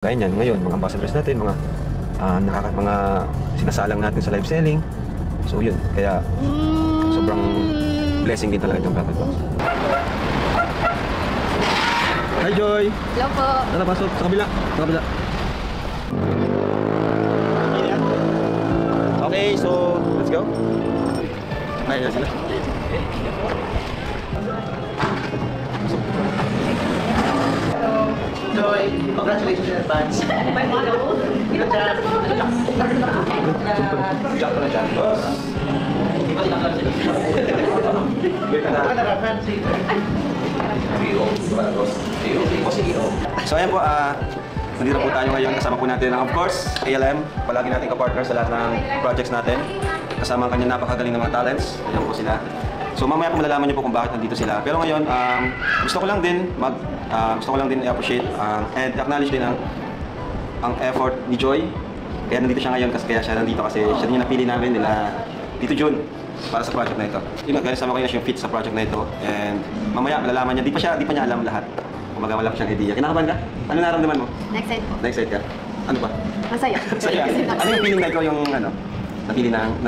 Kaya niyan, ngayon, mga ambassadors natin, mga mga sinasalang natin sa live selling. So yun, kaya sobrang blessing din talaga yung Velvet Box. Hi Joy! Hello po! Tara, pasok sa kabila. Sa kabila. Okay, so let's go. Ay, na sila. Joy, congratulations in advance. Good job. Job ka na dyan. So ayan po, nandito po tayo ngayon. Kasama po natin, of course, ALM. Palagi natin ka-partner sa lahat ng projects natin. Kasama ang kanyang napakagaling ng mga talents. Ayan po sila. So mamaya po malalaman niyo po kung bakit nandito sila. Pero ngayon, gusto ko lang din i-appreciate and acknowledge din ang effort ni Joy. Kaya nandito siya ngayon kaya siya nandito kasi siya din yung napili namin nila Tito Jun para sa project na ito. Kaya sama ko na siya yung fit sa project na ito. And mamaya malalaman niya, di pa niya alam lahat. Kumaga wala pa siyang idea. Kinakabahan ka? Ano nararamdaman mo? Na-excite po. Na-excite ka? Ano ba? Masaya. Masaya. Ano yung feeling na ikaw yung napili ng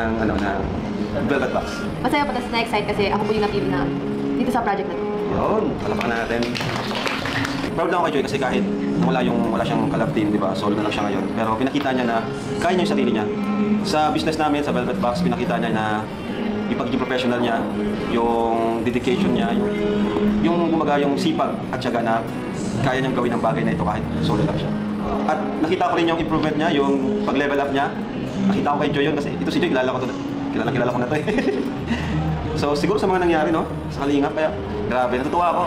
Velvet Box? Masaya po, tapos na-excite kasi ako po yung napili na dito sa project na ito. Yun, palapakan natin. Proud lang ako kay Joy kasi kahit wala siyang kalab team, di ba? Solo na lang siya ngayon. Pero pinakita niya na kaya niya yung sarili niya. Sa business namin, sa Velvet Box, pinakita niya na yung pagiging professional niya, yung dedication niya, yung sipag at syaga na kaya niyang gawin ang bagay na ito kahit solo lang siya. At nakita ko rin yung improvement niya, yung pag-level up niya. Nakita ko kay Joy yun kasi ito si Joy, kilala ko na to eh. So siguro sa mga nangyari sa Kalingap, kaya grabe, natutuwa ako.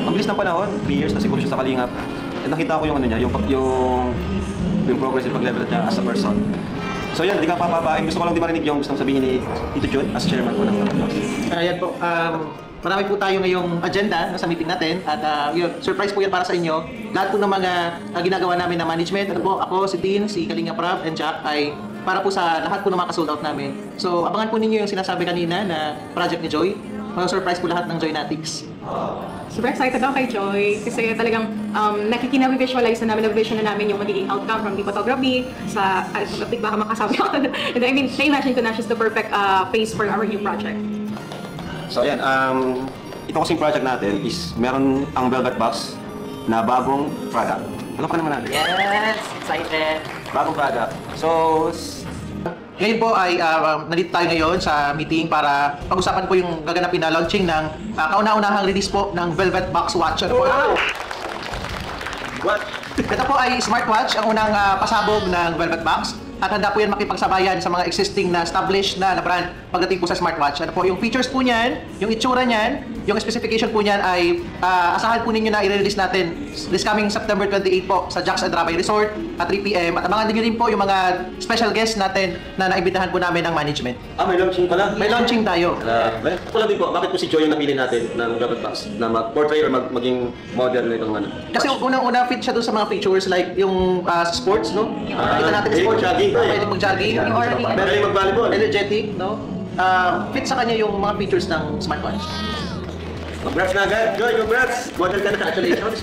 Ang bilis ng panahon, 3 years na siguro siya sa Kalingap. At nakita ko yung yung progress yung pag-level niya as a person. So yan, hindi ka papapain. Gusto ko lang di marinig yung gustong sabihin ni Tito Jun as chairman po ng Velvet Box. Ayan po, marami po tayo ngayong agenda sa meeting natin at yun, surprise po yan para sa inyo. Lahat po ng mga ginagawa namin na management, ako, si Tin, si Kalingap Rob, and Jack ay para po sa lahat po ng mga kasold out namin. So abangan po ninyo yung sinasabi kanina na project ni Joy. Surprise po lahat ng Joynatics. Super excited ako kay Joy kasi talagang nakikina-visualize na namin yung magiging outcome from the photography sa baka makasabi ako. And I mean, na-imagine ko na she's the perfect face for our new project. So ayan, ito kasing project natin is meron ang Velvet Box na bagong product. Alam ka naman natin. Yes! Excited! Bagong product. So, ngayon po ay nandito tayo ngayon sa meeting para pag-usapan po yung gaganapin na launching ng kauna-unahang release po ng Velvet Box Watch. wow! What? Ito po ay smartwatch, ang unang pasabog ng Velvet Box. At handa po yan makipagsabayan sa mga existing na established na brand pagdating po sa smartwatch. Ano po, yung features po niyan, yung itsura niyan, yung specification po niyan ay asahan po ninyo na i-release natin this coming September 28 po sa Jax Adrabay Resort at 3 PM. At abangan niyo rin po yung mga special guests natin na naibitahan po namin ng management. May launching pala? May launching tayo. Ako lang din po, bakit po si Joy yung napili natin ng Velvet Box na mag-portray or maging model na itong Kasi unang-una fit siya doon sa mga features like yung sports, no? Kita natin sports. Jogging. Pwede mag-jogging. Pwede mag-volleyball. Energetic, no? Fit sa kanya yung mga features ng smartwatch. Congrats na agad! Joy, congrats! Model ka na. Congratulations.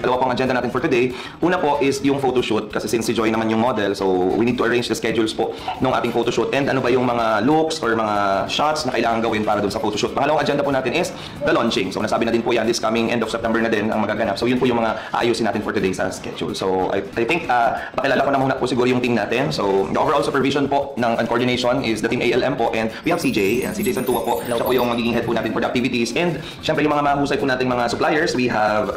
Dalawa pong agenda natin for today. Una po is yung photoshoot kasi since si Joy naman yung model, so we need to arrange the schedules po ng ating photoshoot and ano ba yung mga looks or mga shots na kailangan gawin para doon sa photoshoot. Pangalawang agenda po natin is the launching. So nasabi na din po yan, this coming end of September na din ang magaganap. So yun po yung mga aayusin natin for today sa schedule. So I think pakilala ko na muna po siguro yung team natin. So the overall supervision po ng and coordination is the team ALM po and we have CJ. And CJ Santua po, siya po yung magiging head po natin for the activities. And syempre yung mga mahusay po nating mga suppliers, we have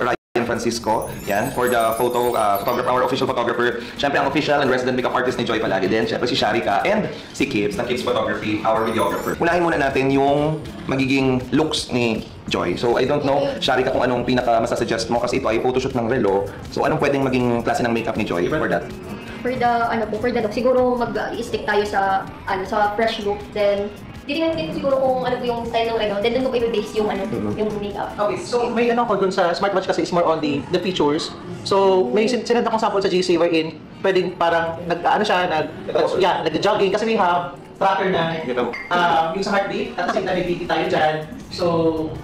Francisco, yan, for the photographer, our official photographer. Siyempre, ang official and resident makeup artist ni Joy palagi din. Siyempre, si Sharika and si Kips, ng Kips Photography, our videographer. Unahin muna natin yung magiging looks ni Joy. So, I don't know, Sharika, kung anong pinaka-masasuggest mo kasi ito ay photoshoot ng relo. So, anong pwedeng maging klase ng makeup ni Joy for that? For the look, siguro mag-stick tayo sa fresh look, then titingnan din siguro kung ano po yung style ng relo, then doon ko i-base yung yung makeup. Okay, so may ko dun sa smartwatch kasi is more on the features. So may sinend akong sample sa GC wherein pwedeng parang nag-jogging kasi we have tracker na yung sa heartbeat at kasi navigate tayo dyan. So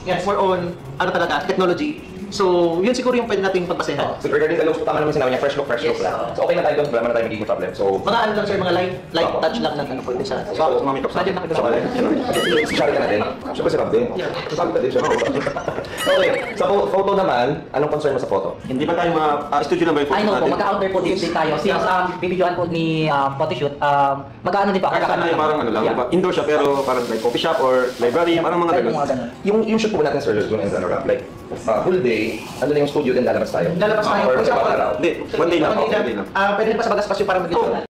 yes, more on technology. So, yun siguro yung pwede nating pagbasehan. So, regarding the looks, tama naman sinabi niya, fresh look. Yes. So, okay na tayo doon, wala na tayo magiging problem. So, Mga ano lang sir, mga light touch lang na ano pwede sa... So, sumamit ako sa akin. Share ka na din. Siyempre si Rob din. Sabi ka din siya. Okay, sa photo naman, anong concern mo sa photo? Hindi ba tayo studio na ba yung I know po, natin? magka-outdoor po din tayo. Since bibidyoan po ni photoshoot, magka-ano din po. Kaya sana yung parang ano lang, Yeah. indoor siya pero parang like coffee shop or library, parang mga Kahit ganun. mga ganun. Yung shoot po natin, sir, doon and Rob, like, full day, ano na yung studio din lalabas tayo? Lalabas tayo. Or sa araw? Hindi, one day lang. Pwede rin pa sa bagas pasyo para mag-ito.